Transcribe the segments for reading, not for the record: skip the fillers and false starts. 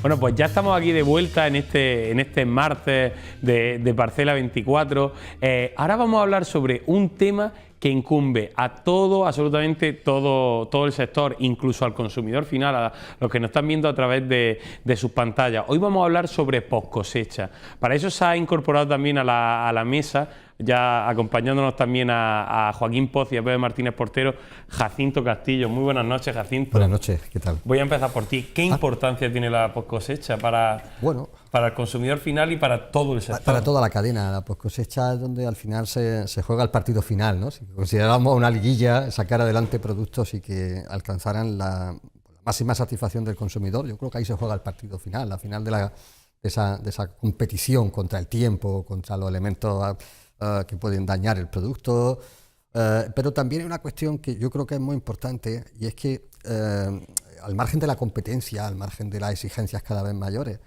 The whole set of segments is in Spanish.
Bueno, pues ya estamos aquí de vuelta en este martes de Parcela 24. Ahora vamos a hablar sobre un tema que incumbe a todo, absolutamente todo el sector, incluso al consumidor final, a los que nos están viendo a través de sus pantallas. Hoy vamos a hablar sobre post cosecha. Para eso se ha incorporado también a la mesa, ya acompañándonos también a Joaquín Poz y a Pepe Martínez Portero, Jacinto Castillo. Muy buenas noches, Jacinto. Buenas noches, ¿qué tal? Voy a empezar por ti. ¿Qué importancia tiene la post cosecha para el consumidor final y para todo el sector? Para toda la cadena. La post cosecha es donde al final se juega el partido final, ¿no? Si consideramos una liguilla, sacar adelante productos y que alcanzaran la máxima satisfacción del consumidor, yo creo que ahí se juega el partido final, la final de esa competición contra el tiempo, contra los elementos que pueden dañar el producto, pero también hay una cuestión que yo creo que es muy importante, y es que al margen de la competencia, al margen de las exigencias cada vez mayores,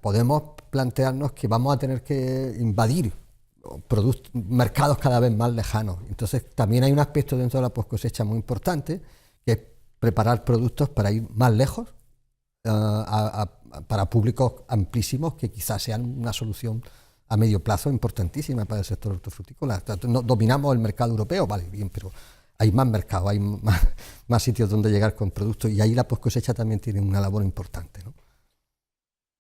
podemos plantearnos que vamos a tener que invadir mercados cada vez más lejanos. Entonces también hay un aspecto dentro de la post cosecha muy importante, que es preparar productos para ir más lejos, para públicos amplísimos que quizás sean una solución a medio plazo importantísima para el sector hortofrutícola. No, dominamos el mercado europeo, vale, bien, pero hay más mercados, hay más sitios donde llegar con productos, y ahí la post cosecha también tiene una labor importante, ¿no?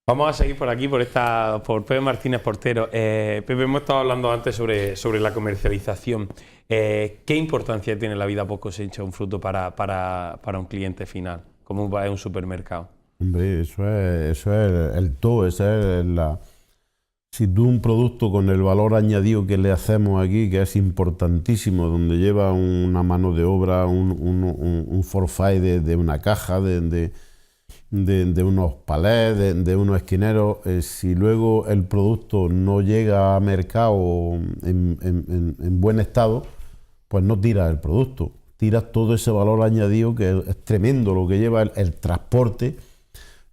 Vamos a seguir por aquí, por Pepe Martínez Portero. Pepe, hemos estado hablando antes sobre la comercialización. ¿Qué importancia tiene la vida post cosecha un fruto para un cliente final, como es un supermercado? Hombre, eso es el todo, esa es la... Si tú un producto con el valor añadido que le hacemos aquí, que es importantísimo, donde lleva una mano de obra, un forfait de una caja, de unos palés, de unos esquineros, si luego el producto no llega a mercado en buen estado, pues no tiras el producto, tiras todo ese valor añadido que es tremendo lo que lleva el transporte.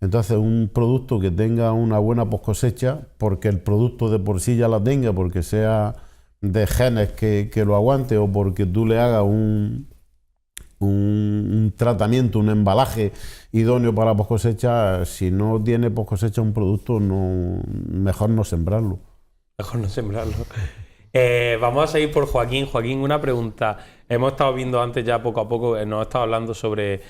Entonces un producto que tenga una buena post cosecha, porque el producto de por sí ya la tenga, porque sea de genes que lo aguante, o porque tú le hagas un tratamiento, un embalaje idóneo para post cosecha, si no tiene post cosecha un producto, mejor no sembrarlo. Mejor no sembrarlo. Vamos a seguir por Joaquín. Joaquín, una pregunta. Hemos estado viendo antes ya poco a poco, nos ha estado hablando sobre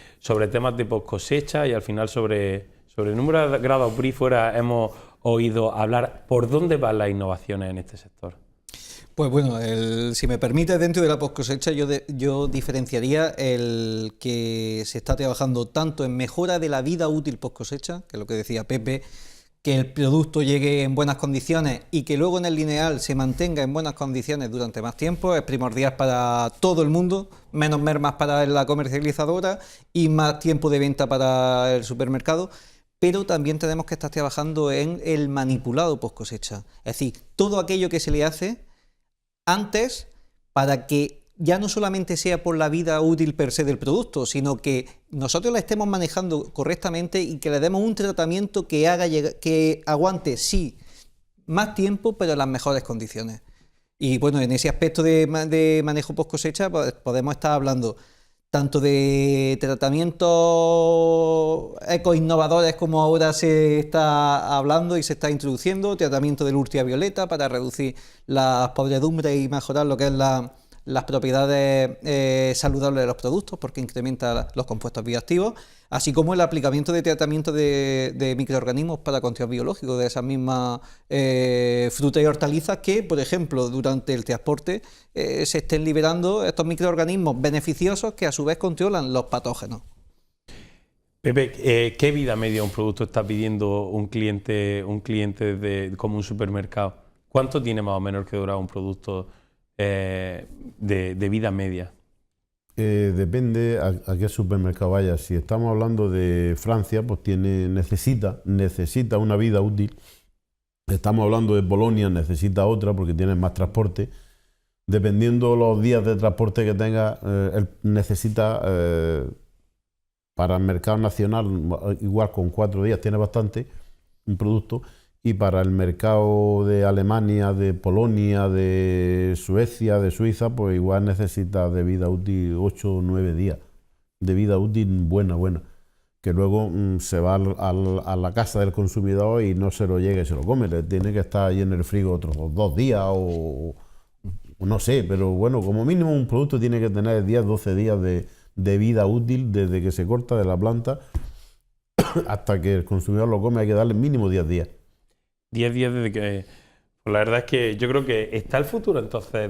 temas de post cosecha, y al final sobre el número de grados BRIF fuera hemos oído hablar. ¿Por dónde van las innovaciones en este sector? Pues bueno, si me permite, dentro de la post cosecha yo diferenciaría el que se está trabajando tanto en mejora de la vida útil post cosecha, que es lo que decía Pepe, que el producto llegue en buenas condiciones y que luego en el lineal se mantenga en buenas condiciones durante más tiempo, es primordial para todo el mundo, menos mermas para la comercializadora y más tiempo de venta para el supermercado. Pero también tenemos que estar trabajando en el manipulado post cosecha, es decir, todo aquello que se le hace antes, para que ya no solamente sea por la vida útil per se del producto, sino que nosotros la estemos manejando correctamente y que le demos un tratamiento que aguante, sí, más tiempo, pero en las mejores condiciones. Y bueno, en ese aspecto de manejo post cosecha pues, podemos estar hablando tanto de tratamientos eco-innovadores, como ahora se está hablando y se está introduciendo, tratamiento del ultravioleta para reducir las podredumbres y mejorar lo que es las propiedades saludables de los productos, porque incrementa los compuestos bioactivos, así como el aplicamiento de tratamiento de microorganismos para control biológico de esas mismas frutas y hortalizas que, por ejemplo, durante el transporte se estén liberando estos microorganismos beneficiosos que a su vez controlan los patógenos. Pepe, ¿qué vida media un producto está pidiendo un cliente como un supermercado? ¿Cuánto tiene más o menos que durar un producto de vida media? Depende a qué supermercado vaya. Si estamos hablando de Francia, pues necesita una vida útil. Estamos hablando de Polonia, necesita otra porque tiene más transporte. Dependiendo los días de transporte que tenga, él necesita para el mercado nacional, igual con 4 días tiene bastante un producto. Y para el mercado de Alemania, de Polonia, de Suecia, de Suiza, pues igual necesita de vida útil 8 o 9 días. De vida útil buena. que luego se va a la casa del consumidor y no se lo llega y se lo come. Le tiene que estar ahí en el frigo otros 2 días o no sé, pero bueno, como mínimo un producto tiene que tener 10, 12 días de vida útil desde que se corta de la planta hasta que el consumidor lo come. Hay que darle mínimo 10 días. 10 días desde que... Pues la verdad es que yo creo que está el futuro entonces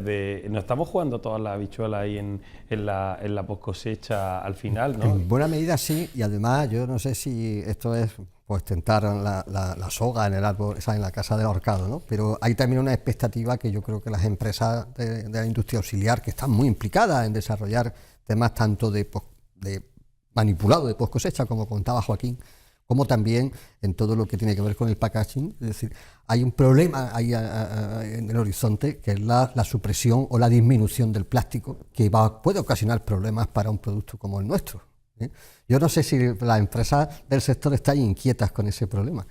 nos estamos jugando todas las habichuelas ahí en la post cosecha al final, ¿no? En buena medida sí, y además yo no sé si esto es pues tentar la soga en el árbol, o sea, en la casa del ahorcado, ¿no? Pero hay también una expectativa que yo creo que las empresas de la industria auxiliar, que están muy implicadas en desarrollar temas tanto de manipulado de post cosecha, como contaba Joaquín, como también en todo lo que tiene que ver con el packaging. Es decir, hay un problema ahí en el horizonte, que es la supresión o la disminución del plástico, que puede ocasionar problemas para un producto como el nuestro, ¿eh? Yo no sé si las empresas del sector están inquietas con ese problema.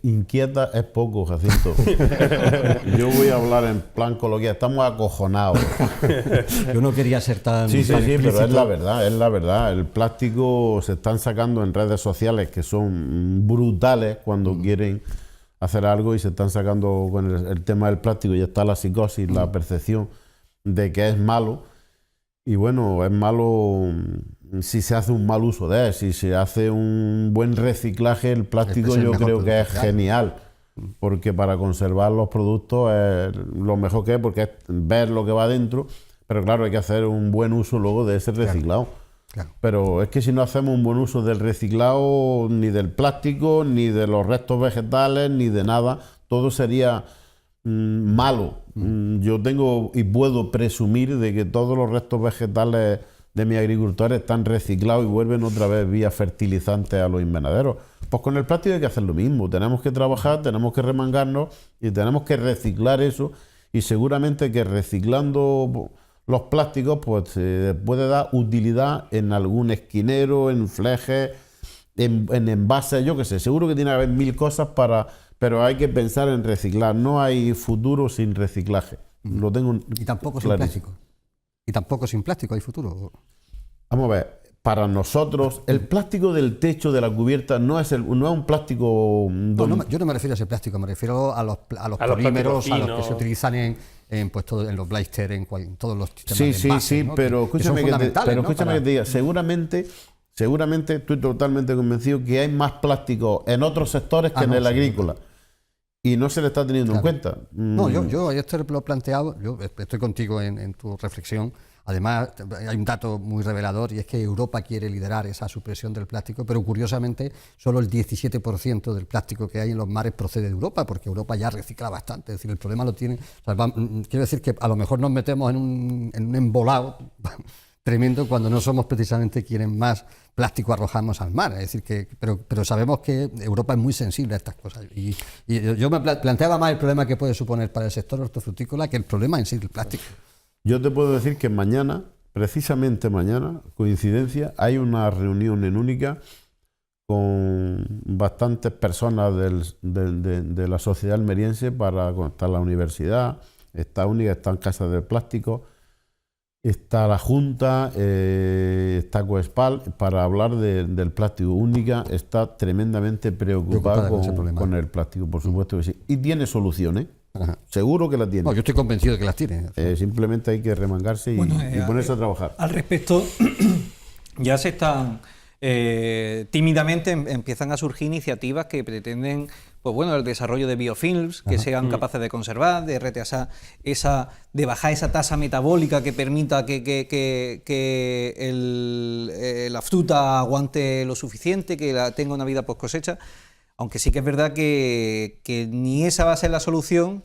Inquieta es poco, Jacinto. Yo voy a hablar en plan coloquial. Estamos acojonados. Yo no quería ser tan... Sí, tan pero explícito. es la verdad. El plástico se están sacando en redes sociales que son brutales cuando quieren hacer algo, y se están sacando con el tema del plástico. Ya está la psicosis, la percepción de que es malo. Y bueno, es malo si se hace un mal uso de él. Si se hace un buen reciclaje, el plástico yo creo que es genial, porque para conservar los productos es lo mejor que es, porque es ver lo que va dentro, pero claro, hay que hacer un buen uso luego de ese reciclado. Claro. Pero es que si no hacemos un buen uso del reciclado, ni del plástico, ni de los restos vegetales, ni de nada, todo sería malo. Yo tengo y puedo presumir de que todos los restos vegetales de mis agricultores están reciclados y vuelven otra vez vía fertilizantes a los invernaderos. Pues con el plástico hay que hacer lo mismo. Tenemos que trabajar, tenemos que remangarnos y tenemos que reciclar eso, y seguramente que reciclando los plásticos pues puede dar utilidad en algún esquinero, en flejes, en envases, yo qué sé. Seguro que tiene que haber 1000 cosas pero hay que pensar en reciclar. No hay futuro sin reciclaje. Lo tengo Y tampoco sin clarísimo. plástico. Y tampoco sin plástico hay futuro. Vamos a ver, para nosotros el plástico del techo de la cubierta no es un plástico... Yo no me refiero a ese plástico, me refiero a los polímeros, a los que se utilizan en los blister, en todos los sistemas de envases, ¿no? Pero escúchame que que te diga, seguramente estoy totalmente convencido que hay más plástico en otros sectores que en el agrícola. Y no se le está teniendo en cuenta. No, yo esto lo he planteado, yo estoy contigo en tu reflexión. Además, hay un dato muy revelador, y es que Europa quiere liderar esa supresión del plástico, pero curiosamente solo el 17% del plástico que hay en los mares procede de Europa, porque Europa ya recicla bastante. Es decir, el problema lo tiene... O sea, quiero decir que a lo mejor nos metemos en un embolado tremendo cuando no somos precisamente quienes más plástico arrojamos al mar. Es decir, pero sabemos que Europa es muy sensible a estas cosas. Y yo me planteaba más el problema que puede suponer para el sector hortofrutícola que el problema en sí del plástico. Yo te puedo decir que mañana, precisamente mañana, coincidencia, hay una reunión en Única con bastantes personas de la sociedad almeriense para contar la universidad. Está Única, está en Casa del Plástico, está la Junta, está Coespal, para hablar del plástico. Única está tremendamente preocupada con el plástico, por supuesto que sí. Y tiene soluciones. Ajá. Seguro que la tiene. No, yo estoy convencido de que las tiene. Simplemente hay que remangarse y ponerse a trabajar. Al respecto, ya se están tímidamente empiezan a surgir iniciativas que pretenden, pues bueno, el desarrollo de biofilms que sean capaces de conservar, de retrasar de bajar esa tasa metabólica que permita que la fruta aguante lo suficiente, que tenga una vida post cosecha. Aunque sí que es verdad que ni esa va a ser la solución,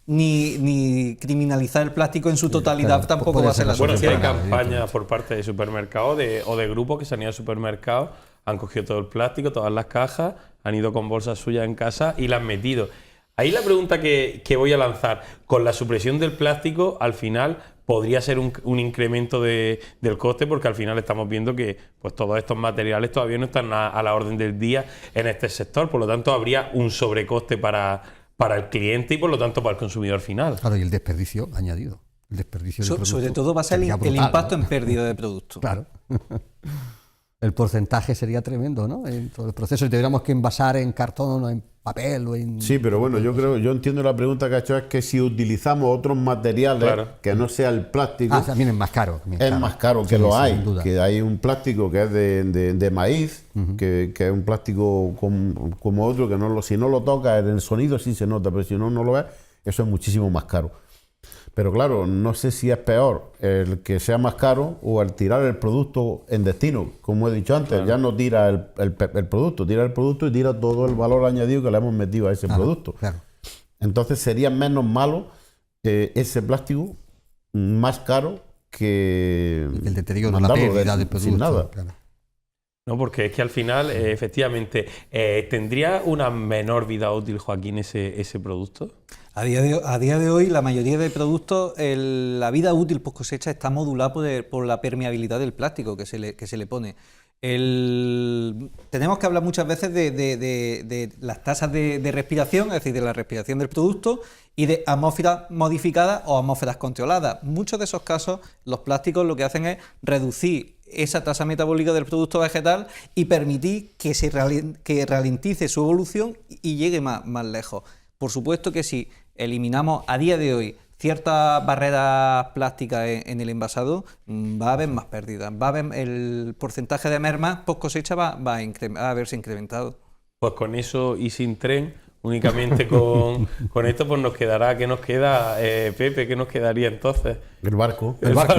ni criminalizar el plástico en su totalidad tampoco va a ser la solución. Bueno, sí hay campañas por parte de supermercados o de grupos que se han ido al supermercado, han cogido todo el plástico, todas las cajas, han ido con bolsas suyas en casa y las han metido. Ahí la pregunta que voy a lanzar, con la supresión del plástico, al final podría ser un incremento del coste, porque al final estamos viendo que pues todos estos materiales todavía no están a la orden del día en este sector, por lo tanto habría un sobrecoste para el cliente y por lo tanto para el consumidor final. Claro, y el desperdicio añadido. El desperdicio de producto sobre todo va a ser sería el brutal, impacto ¿no? en pérdida de producto. Claro. El porcentaje sería tremendo, ¿no? En todo el proceso. Si tuviéramos que envasar en cartón o en papel o en... Sí, pero bueno, yo entiendo la pregunta que ha hecho, es que si utilizamos otros materiales Claro. que no sea el plástico, también es más caro. también es más caro que Sí, lo sí, hay. sin duda. Que hay un plástico que es de maíz, que es un plástico como otro, que si no lo tocas en el sonido sí se nota, pero si no lo ves, eso es muchísimo más caro. Pero claro, no sé si es peor el que sea más caro o el tirar el producto en destino. Como he dicho antes, ya no tira el producto, tira el producto y tira todo el valor añadido que le hemos metido a ese producto. Claro. Entonces sería menos malo ese plástico más caro que El deterioro, la mandarlo pérdida de producto. sin nada. Claro. No, porque es que al final, efectivamente, ¿tendría una menor vida útil, Joaquín, ese producto? A día de hoy, la mayoría de productos, la vida útil post cosecha está modulada por la permeabilidad del plástico que se le pone. Tenemos que hablar muchas veces de las tasas de respiración, es decir, de la respiración del producto, y de atmósferas modificadas o atmósferas controladas. Muchos de esos casos, los plásticos lo que hacen es reducir esa tasa metabólica del producto vegetal y permitir que ralentice su evolución y llegue más lejos. Por supuesto que si eliminamos a día de hoy ciertas barreras plásticas en el envasado, va a haber más pérdidas, el porcentaje de merma post cosecha va a verse incrementado. Pues con eso y sin tren, únicamente con esto, pues nos quedará, ¿qué nos queda, Pepe? ¿Qué nos quedaría entonces? El barco. El barco.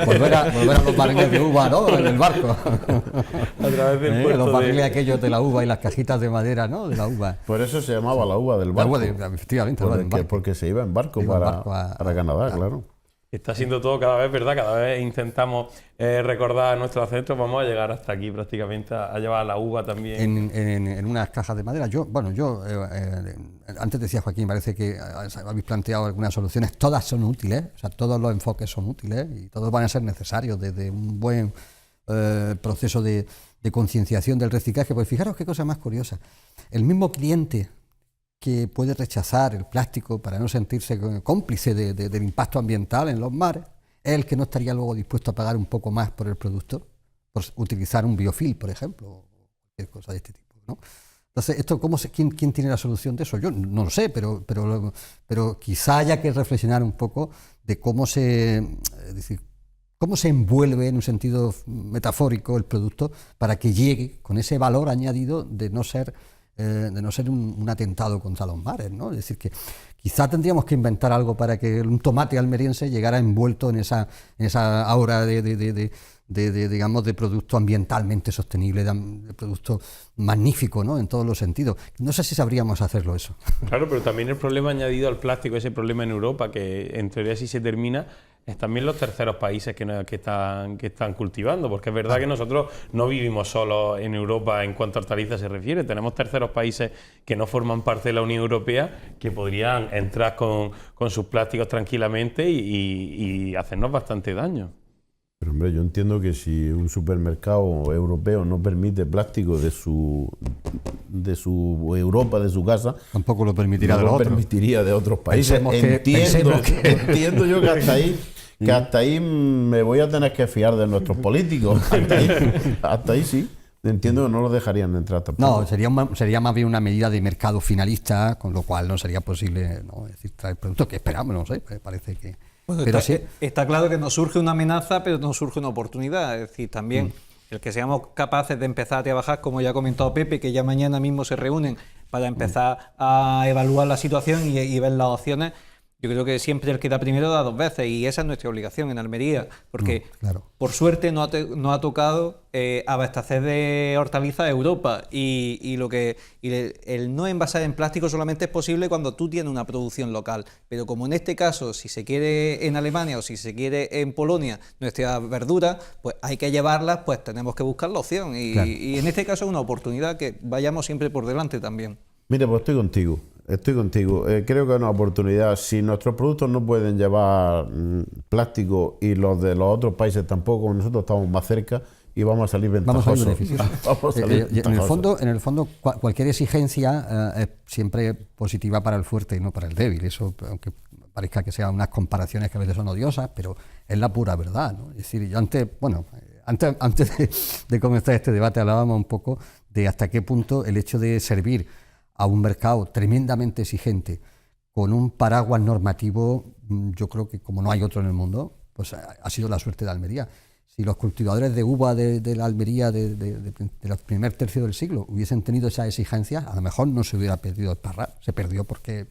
volver a los barriles de uva, ¿no? En el barco. A través del puerto los barriles aquellos de la uva y las cajitas de madera, ¿no? De la uva. Por eso se llamaba la uva del La barco. uva efectivamente, la uva del barco. Porque se iba en barco Iba en para, barco para Canadá, claro. Está siendo todo cada vez, ¿verdad? Cada vez intentamos recordar nuestros acentos, vamos a llegar hasta aquí prácticamente, a llevar la uva también. En unas cajas de madera. Antes decía Joaquín, parece que habéis planteado algunas soluciones, todas son útiles, o sea, todos los enfoques son útiles y todos van a ser necesarios desde un buen proceso de concienciación del reciclaje. Pues fijaros qué cosa más curiosa. El mismo cliente que puede rechazar el plástico para no sentirse cómplice del impacto ambiental en los mares, es el que no estaría luego dispuesto a pagar un poco más por el producto, por utilizar un biofil, por ejemplo, o cualquier cosa de este tipo, ¿no? Entonces, ¿quién tiene la solución de eso? Yo no lo sé, pero quizá haya que reflexionar un poco de cómo se envuelve en un sentido metafórico el producto para que llegue con ese valor añadido de no ser un atentado contra los mares, ¿no? Es decir, que quizá tendríamos que inventar algo para que un tomate almeriense llegara envuelto en esa aura digamos, de producto ambientalmente sostenible, de producto magnífico, ¿no? En todos los sentidos. No sé si sabríamos hacerlo eso. Claro, pero también el problema añadido al plástico, ese problema en Europa, que en teoría sí se termina, es también los terceros países que están cultivando, porque es verdad que nosotros no vivimos solo en Europa en cuanto a hortalizas se refiere, tenemos terceros países que no forman parte de la Unión Europea que podrían entrar con sus plásticos tranquilamente y hacernos bastante daño. Pero hombre, yo entiendo que si un supermercado europeo no permite plástico de su Europa, de su casa, tampoco lo permitirá de los otros. Permitiría de otros países. Entiendo yo que hasta ahí me voy a tener que fiar de nuestros políticos. Hasta ahí sí. Entiendo que no lo dejarían entrar tampoco. No, sería más bien una medida de mercado finalista, con lo cual no sería posible, ¿no? Es decir, traer productos que esperamos, no sé, parece que... Bueno, pero está claro que nos surge una amenaza, pero nos surge una oportunidad. Es decir, también el que seamos capaces de empezar a trabajar, como ya ha comentado Pepe, que ya mañana mismo se reúnen para empezar a evaluar la situación y ver las opciones. Yo creo que siempre el que da primero da dos veces y esa es nuestra obligación en Almería, porque claro, por suerte no ha tocado abastecer de hortalizas a Europa y el no envasar en plástico solamente es posible cuando tú tienes una producción local, pero como en este caso, si se quiere en Alemania o si se quiere en Polonia nuestras verduras, pues hay que llevarlas, pues tenemos que buscar la opción y en este caso es una oportunidad que vayamos siempre por delante también. Mira, pues estoy contigo. Creo que es una oportunidad. Si nuestros productos no pueden llevar plástico y los de los otros países tampoco, nosotros estamos más cerca y vamos a salir ventajosos. En el fondo, cualquier exigencia es siempre positiva para el fuerte y no para el débil. Eso, aunque parezca que sean unas comparaciones que a veces son odiosas, pero es la pura verdad, ¿no? Es decir, yo antes de comenzar este debate hablábamos un poco de hasta qué punto el hecho de servir a un mercado tremendamente exigente con un paraguas normativo, yo creo que como no hay otro en el mundo, pues ha sido la suerte de Almería. Si los cultivadores de uva de la Almería de los primer tercio del siglo hubiesen tenido esas exigencias, a lo mejor no se hubiera perdido el Parral. Se perdió porque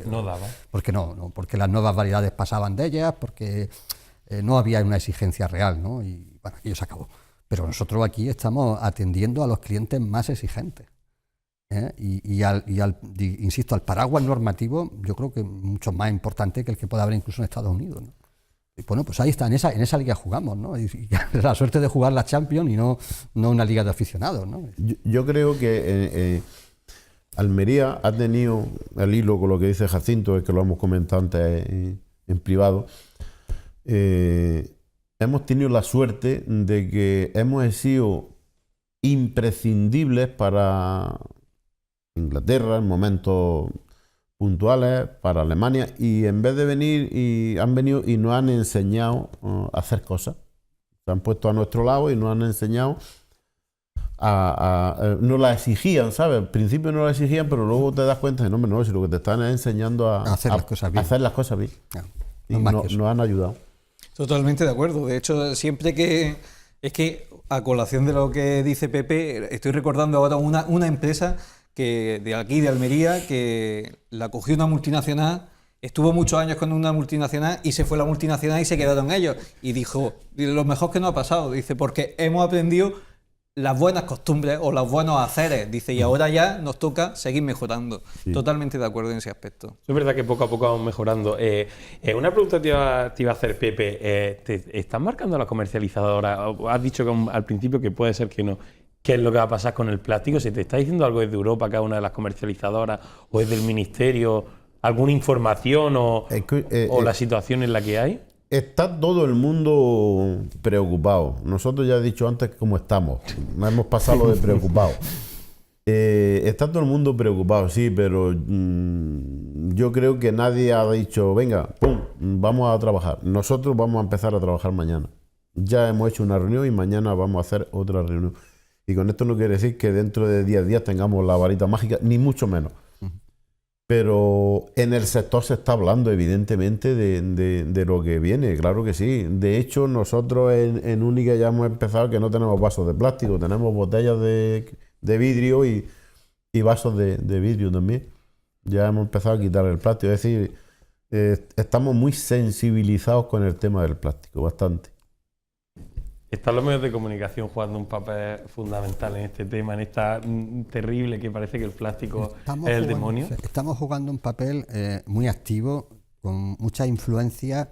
no daba. Porque las nuevas variedades pasaban de ellas, porque no había una exigencia real, ¿no? Y bueno, aquello se acabó. Pero nosotros aquí estamos atendiendo a los clientes más exigentes. Insisto, al paraguas normativo, yo creo que es mucho más importante que el que pueda haber incluso en Estados Unidos, ¿no? Y bueno, pues ahí está, en esa liga jugamos, ¿no? Y la suerte de jugar la Champions y no una liga de aficionados, ¿no? Yo creo que Almería ha tenido, al hilo con lo que dice Jacinto, es que lo hemos comentado antes en privado, hemos tenido la suerte de que hemos sido imprescindibles para Inglaterra en momentos puntuales, para Alemania, y en vez de venir, han venido y nos han enseñado a hacer cosas. Se han puesto a nuestro lado y nos han enseñado nos la exigían, ¿sabes? Al principio no la exigían, pero luego te das cuenta de no, si lo que te están es enseñando a hacer las cosas bien. Y nos han ayudado. Totalmente de acuerdo. De hecho, siempre que... Es que, a colación de lo que dice Pepe, estoy recordando ahora una empresa que de aquí, de Almería, que la cogió una multinacional, estuvo muchos años con una multinacional y se fue la multinacional y se quedaron ellos. Y dijo, lo mejor que no ha pasado, dice, porque hemos aprendido las buenas costumbres o los buenos haceres, dice, y ahora ya nos toca seguir mejorando. Sí. Totalmente de acuerdo en ese aspecto. Es verdad que poco a poco vamos mejorando. Una pregunta te iba a hacer, Pepe. ¿Te están marcando la comercializadora? Has dicho al principio que puede ser que no. ¿Qué es lo que va a pasar con el plástico? ¿Se te está diciendo algo desde Europa, cada una de las comercializadoras, o desde el Ministerio, alguna información o la situación en la que hay? Está todo el mundo preocupado. Nosotros ya he dicho antes cómo estamos. No hemos pasado lo de preocupado. Está todo el mundo preocupado, sí, pero yo creo que nadie ha dicho, venga, pum, vamos a trabajar. Nosotros vamos a empezar a trabajar mañana. Ya hemos hecho una reunión y mañana vamos a hacer otra reunión. Y con esto no quiere decir que dentro de 10 días tengamos la varita mágica, ni mucho menos. Pero en el sector se está hablando evidentemente de lo que viene, claro que sí. De hecho, nosotros en Única ya hemos empezado que no tenemos vasos de plástico, tenemos botellas de vidrio y vasos de vidrio también. Ya hemos empezado a quitar el plástico, es decir, estamos muy sensibilizados con el tema del plástico, bastante. Están los medios de comunicación jugando un papel fundamental en este tema, en esta terrible que parece que el plástico es el demonio. Estamos jugando un papel muy activo, con mucha influencia,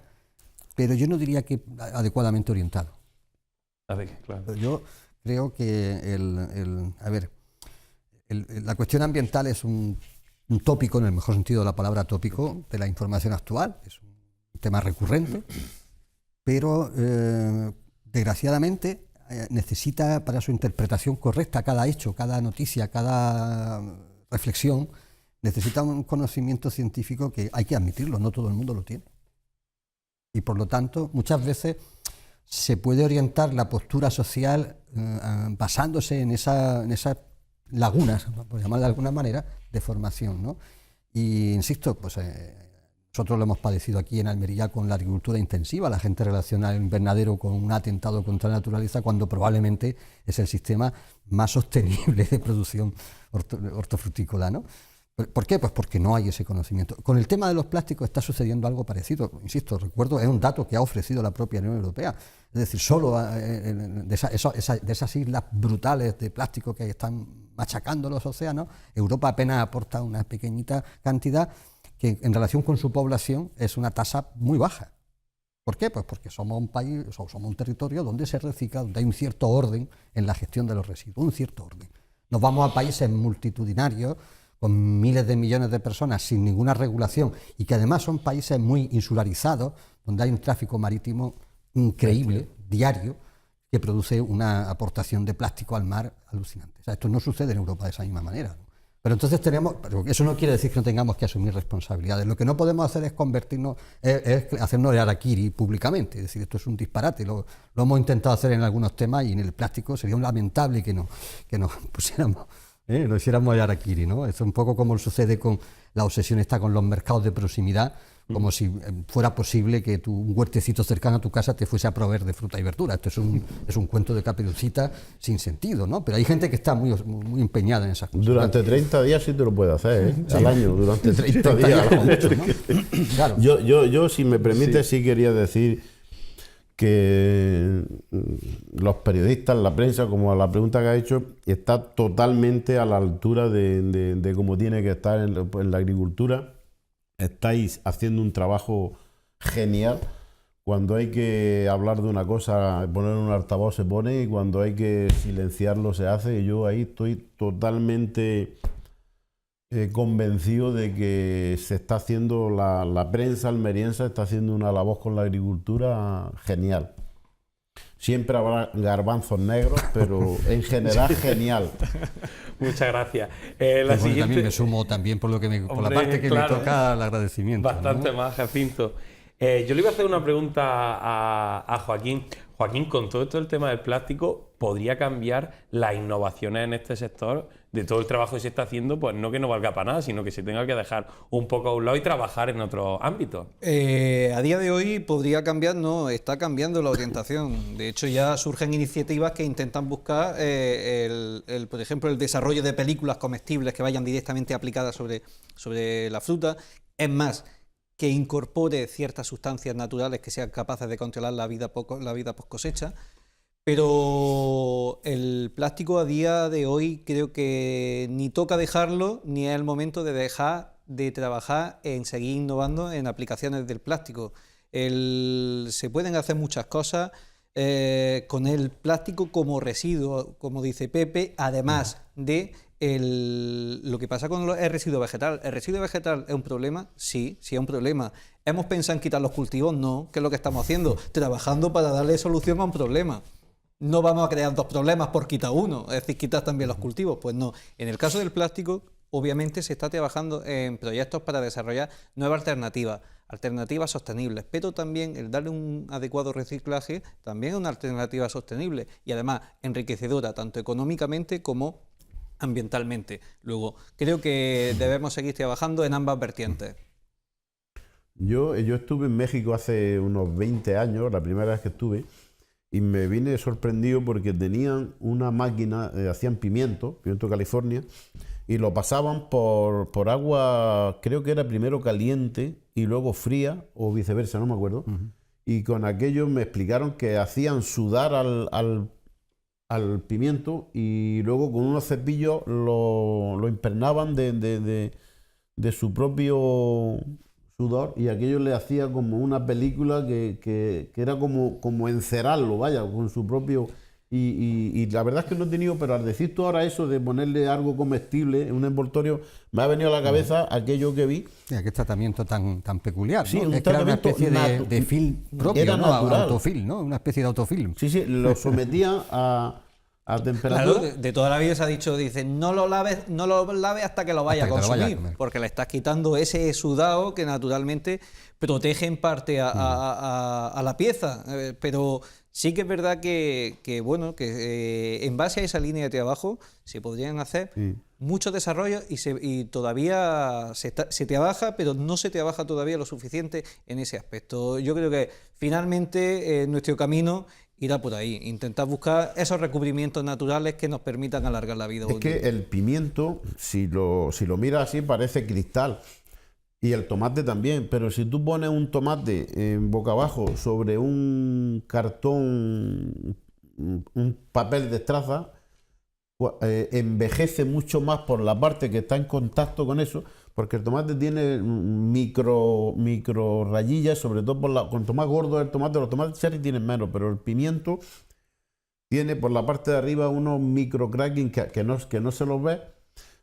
pero yo no diría que adecuadamente orientado. Claro. Yo creo que la cuestión ambiental es un tópico, en el mejor sentido de la palabra tópico, de la información actual, es un tema recurrente, pero desgraciadamente necesita para su interpretación correcta cada hecho, cada noticia, cada reflexión, necesita un conocimiento científico que hay que admitirlo, no todo el mundo lo tiene. Y por lo tanto, muchas veces se puede orientar la postura social basándose en esas lagunas, por llamar de alguna manera, de formación, ¿no? Y insisto, pues nosotros lo hemos padecido aquí en Almería con la agricultura intensiva. La gente relaciona el invernadero con un atentado contra la naturaleza cuando probablemente es el sistema más sostenible de producción hortofrutícola, ¿no? ¿Por qué? Pues porque no hay ese conocimiento. Con el tema de los plásticos está sucediendo algo parecido. Insisto, recuerdo, es un dato que ha ofrecido la propia Unión Europea. Es decir, solo de esas islas brutales de plástico que están machacando los océanos, Europa apenas aporta una pequeñita cantidad que en relación con su población es una tasa muy baja. ¿Por qué? Pues porque somos un país, somos un territorio donde se recicla, donde hay un cierto orden en la gestión de los residuos, un cierto orden. Nos vamos a países multitudinarios, con miles de millones de personas sin ninguna regulación y que además son países muy insularizados, donde hay un tráfico marítimo increíble, diario, que produce una aportación de plástico al mar alucinante. O sea, esto no sucede en Europa de esa misma manera, ¿no? Pero entonces pero eso no quiere decir que no tengamos que asumir responsabilidades. Lo que no podemos hacer es convertirnos, es hacernos de harakiri públicamente. Es decir, esto es un disparate. Lo hemos intentado hacer en algunos temas y en el plástico sería un lamentable que nos pusiéramos, lo hiciéramos de harakiri, ¿no? Es un poco como sucede con la obsesión esta con los mercados de proximidad, como si fuera posible que un huertecito cercano a tu casa te fuese a proveer de fruta y verdura. Esto es un cuento de Caperucita sin sentido, ¿no? Pero hay gente que está muy, muy empeñada en esas cosas. Durante 30 días sí te lo puedes hacer, ¿eh? Sí. Al año, durante 30 días. Como mucho, ¿no? Claro. Yo, si me permite, sí quería decir que los periodistas, la prensa, como a la pregunta que ha hecho, está totalmente a la altura de cómo tiene que estar en la agricultura. Estáis haciendo un trabajo genial. Cuando hay que hablar de una cosa, poner un altavoz se pone, y cuando hay que silenciarlo se hace. Y yo ahí estoy totalmente convencido de que se está haciendo, la prensa almeriense está haciendo una labor con la agricultura genial. Siempre habrá garbanzos negros, pero en general genial. Muchas gracias. También me sumo también por la parte que me toca el agradecimiento. Bastante, ¿no? Más, Jacinto. Yo le iba a hacer una pregunta a Joaquín. Joaquín, con todo esto del tema del plástico, ¿podría cambiar las innovaciones en este sector de todo el trabajo que se está haciendo? Pues no que no valga para nada, sino que se tenga que dejar un poco a un lado y trabajar en otros ámbitos. A día de hoy podría cambiar, no, está cambiando la orientación. De hecho, ya surgen iniciativas que intentan buscar, por ejemplo, el desarrollo de películas comestibles que vayan directamente aplicadas sobre la fruta. Es más, que incorpore ciertas sustancias naturales que sean capaces de controlar la vida post cosecha. Pero el plástico a día de hoy creo que ni toca dejarlo, ni es el momento de dejar de trabajar en seguir innovando en aplicaciones del plástico. Se pueden hacer muchas cosas con el plástico como residuo, como dice Pepe, además de lo que pasa con el residuo vegetal. ¿El residuo vegetal es un problema? Sí, sí es un problema. ¿Hemos pensado en quitar los cultivos? No. ¿Qué es lo que estamos haciendo? Trabajando para darle solución a un problema. No vamos a crear dos problemas por quitar uno, es decir, quitar también los cultivos. Pues no. En el caso del plástico, obviamente se está trabajando en proyectos para desarrollar nuevas alternativas sostenibles, pero también el darle un adecuado reciclaje también es una alternativa sostenible y además enriquecedora tanto económicamente como ambientalmente. Luego, creo que debemos seguir trabajando en ambas vertientes. Yo estuve en México hace unos 20 años, la primera vez que estuve, y me vine sorprendido porque tenían una máquina, hacían pimiento California, y lo pasaban por agua, creo que era primero caliente y luego fría, o viceversa, no me acuerdo. Y con aquello me explicaron que hacían sudar al pimiento y luego con unos cepillos lo impregnaban de su propio sudor, y aquello le hacía como una película que era como encerarlo, vaya, con su propio... Y la verdad es que no he tenido, pero al decir tú ahora eso de ponerle algo comestible en un envoltorio, me ha venido a la cabeza aquello que vi. Mira, qué tratamiento tan peculiar, ¿no? Sí, un es que era una especie de film propio, era ¿no? natural. Autofilm, ¿no? Una especie de autofilm. Sí, lo sometía a temperatura. Claro, de toda la vida se ha dicho, dice, no lo laves hasta que lo vaya a consumir, porque le estás quitando ese sudado que naturalmente protege en parte a la pieza, pero sí que es verdad que en base a esa línea de trabajo se podrían hacer muchos desarrollos y todavía se trabaja, pero no se trabaja todavía lo suficiente en ese aspecto. Yo creo que finalmente nuestro camino irá por ahí, intentar buscar esos recubrimientos naturales que nos permitan alargar la vida. Es que el pimiento, si lo miras así, parece cristal. Y el tomate también, pero si tú pones un tomate en boca abajo sobre un cartón, un papel de estraza, envejece mucho más por la parte que está en contacto con eso, porque el tomate tiene micro rayillas, sobre todo cuanto más gordo es el tomate, los tomates cherry tienen menos, pero el pimiento tiene por la parte de arriba unos micro cracking que no se los ve.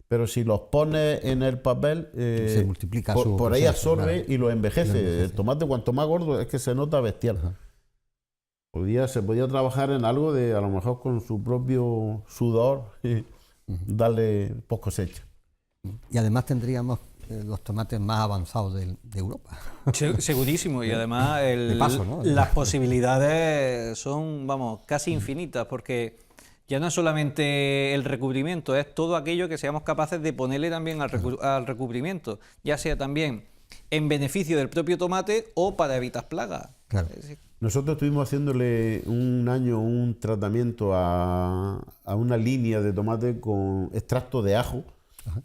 Pero si los pones en el papel, se multiplica por ahí absorbe, claro, y lo envejece. El tomate, cuanto más gordo, es que se nota bestial. Se podía trabajar en algo de, a lo mejor con su propio sudor, darle post cosecha. Y además tendríamos los tomates más avanzados de Europa. Segurísimo, y además De paso, ¿no? las posibilidades son, vamos, casi infinitas, porque ya no es solamente el recubrimiento, es todo aquello que seamos capaces de ponerle también al recubrimiento, ya sea también en beneficio del propio tomate o para evitar plagas. Claro. Nosotros estuvimos haciéndole un año un tratamiento a una línea de tomate con extracto de ajo. Ajá.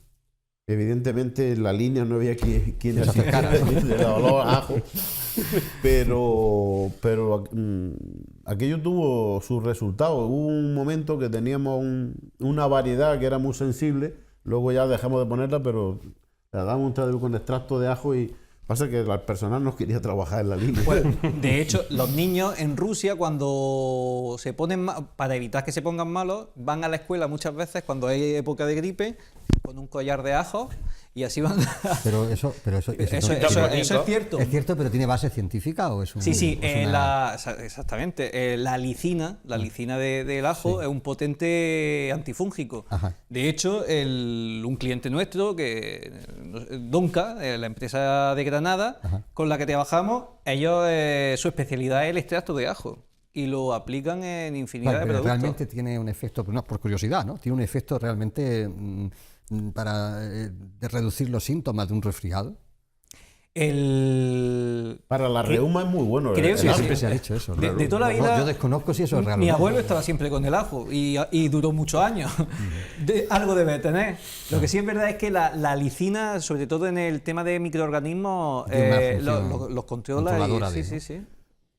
Evidentemente en la línea no había quien Se acercara, ¿no? le olor a ajo, pero aquello tuvo sus resultados. Hubo un momento que teníamos una variedad que era muy sensible, luego ya dejamos de ponerla, pero le damos un tratamiento con extracto de ajo y pasa que el personal no quería trabajar en la línea. Pues, de hecho, los niños en Rusia, cuando se ponen para evitar que se pongan malos, van a la escuela muchas veces cuando hay época de gripe con un collar de ajo y así van. Pero eso Eso es cierto. ¿Es cierto, pero tiene base científica o es un? Sí, es una- exactamente. La lisina del ajo es un potente antifúngico. Ajá. De hecho, un cliente nuestro, Donca, la empresa de Granada, Ajá. con la que trabajamos, ellos su especialidad es el extracto de ajo y lo aplican en infinidad Claro, de pero productos. realmente tiene un efecto, no, por curiosidad, ¿no? Tiene un efecto realmente de reducir los síntomas de un resfriado. Para la reuma es muy bueno. Creo que sí. Siempre se ha dicho eso. De ¿no? toda la vida- Yo desconozco si eso es real. Mi o no. abuelo estaba siempre con el ajo y duró muchos años. Algo debe tener. Lo que sí es verdad es que la lisina, sobre todo en el tema de microorganismos, Tiene una función los controla. controladora Sí, de, sí, ¿no? sí.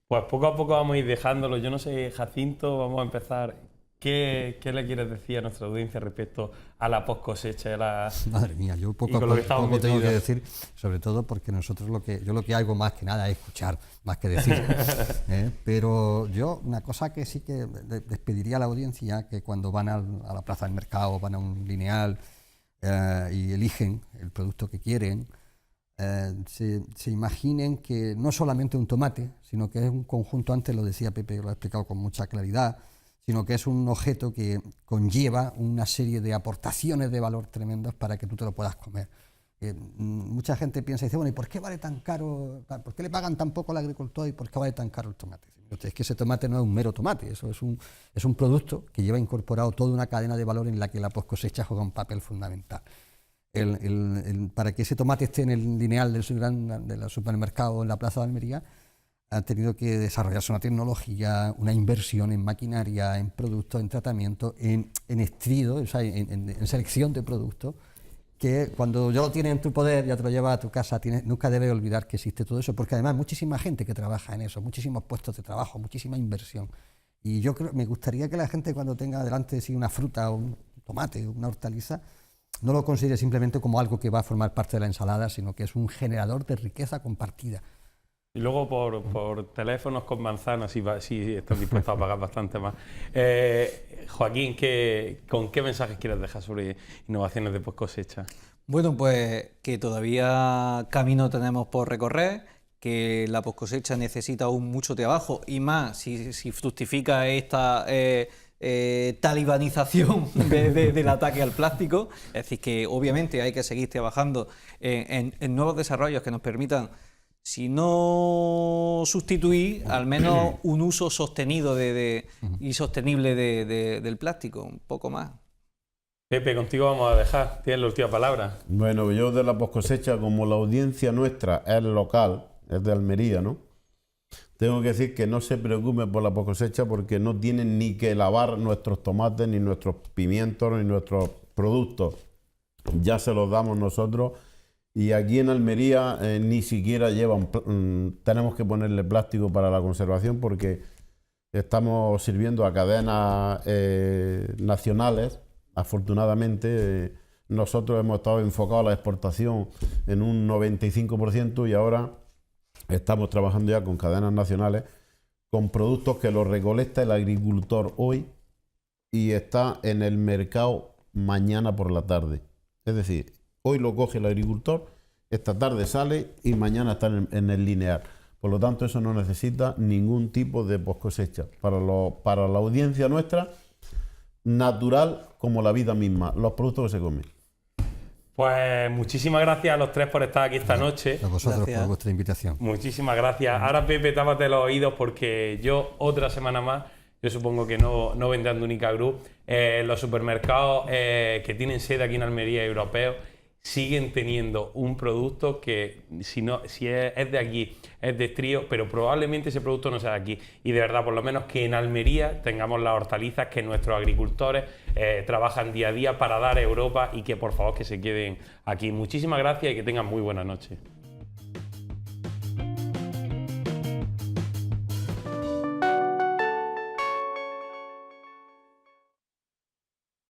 Pues poco a poco vamos a ir dejándolo. Yo no sé, Jacinto, vamos a empezar. ¿Qué le quieres decir a nuestra audiencia respecto a la post cosecha? Madre mía, yo Y poco a con lo que estamos poco tengo que metidos. decir, sobre todo porque nosotros yo lo que hago más que nada es escuchar, más que decir. Pero yo, una cosa que sí que les pediría a la audiencia, que cuando van a la plaza del mercado, van a un lineal y eligen el producto que quieren, se imaginen que no solamente un tomate, sino que es un conjunto, antes lo decía Pepe, lo ha explicado con mucha claridad, sino que es un objeto que conlleva una serie de aportaciones de valor tremendas para que tú te lo puedas comer. Mucha gente piensa y dice, bueno, ¿y por qué vale tan caro? ¿Por qué le pagan tan poco al agricultor y por qué vale tan caro el tomate? Es que ese tomate no es un mero tomate, eso es un producto que lleva incorporado toda una cadena de valor en la que la post-cosecha juega un papel fundamental. Para que ese tomate esté en el lineal del supermercado en la Plaza de Almería, ha tenido que desarrollarse una tecnología, una inversión en maquinaria, en productos, en tratamiento, en estrido, o sea, en selección de productos, que cuando ya lo tienes en tu poder, ya te lo llevas a tu casa, nunca debes olvidar que existe todo eso, porque además muchísima gente que trabaja en eso, muchísimos puestos de trabajo, muchísima inversión. Y yo creo, me gustaría que la gente, cuando tenga delante de sí una fruta o un tomate o una hortaliza, no lo considere simplemente como algo que va a formar parte de la ensalada, sino que es un generador de riqueza compartida. Y luego por teléfonos con manzanas, si estás dispuesto a pagar bastante más. Joaquín, ¿con qué mensajes quieres dejar sobre innovaciones de post cosecha? Bueno, pues que todavía camino tenemos por recorrer, que la post cosecha necesita aún mucho trabajo y más si fructifica esta talibanización del ataque al plástico. Es decir, que obviamente hay que seguir trabajando en nuevos desarrollos que nos permitan, si no sustituir, al menos un uso sostenido y sostenible del plástico, un poco más. Pepe, contigo vamos a dejar. Tienes la última palabra. Bueno, yo de la poscosecha, como la audiencia nuestra es local, es de Almería, ¿no? Tengo que decir que no se preocupen por la poscosecha porque no tienen ni que lavar nuestros tomates, ni nuestros pimientos, ni nuestros productos. Ya se los damos nosotros. Y aquí en Almería ni siquiera tenemos que ponerle plástico para la conservación porque estamos sirviendo a cadenas nacionales. Afortunadamente nosotros hemos estado enfocados a la exportación en un 95% y ahora estamos trabajando ya con cadenas nacionales con productos que los recolecta el agricultor hoy y está en el mercado mañana por la tarde. Es decir, hoy lo coge el agricultor, esta tarde sale y mañana está en el lineal. Por lo tanto, eso no necesita ningún tipo de poscosecha. Para la audiencia nuestra, natural como la vida misma, los productos que se comen. Pues muchísimas gracias a los tres por estar aquí esta noche. A vosotros Gracias. por vuestra invitación. Muchísimas gracias. Ahora, Pepe, tápate los oídos porque yo otra semana más, yo supongo que no vendrán de Única Group, los supermercados que tienen sede aquí en Almería, europeos, siguen teniendo un producto que si es de aquí, es de Trío, pero probablemente ese producto no sea de aquí. Y de verdad, por lo menos que en Almería tengamos las hortalizas que nuestros agricultores trabajan día a día para dar a Europa y que por favor que se queden aquí. Muchísimas gracias y que tengan muy buenas noches.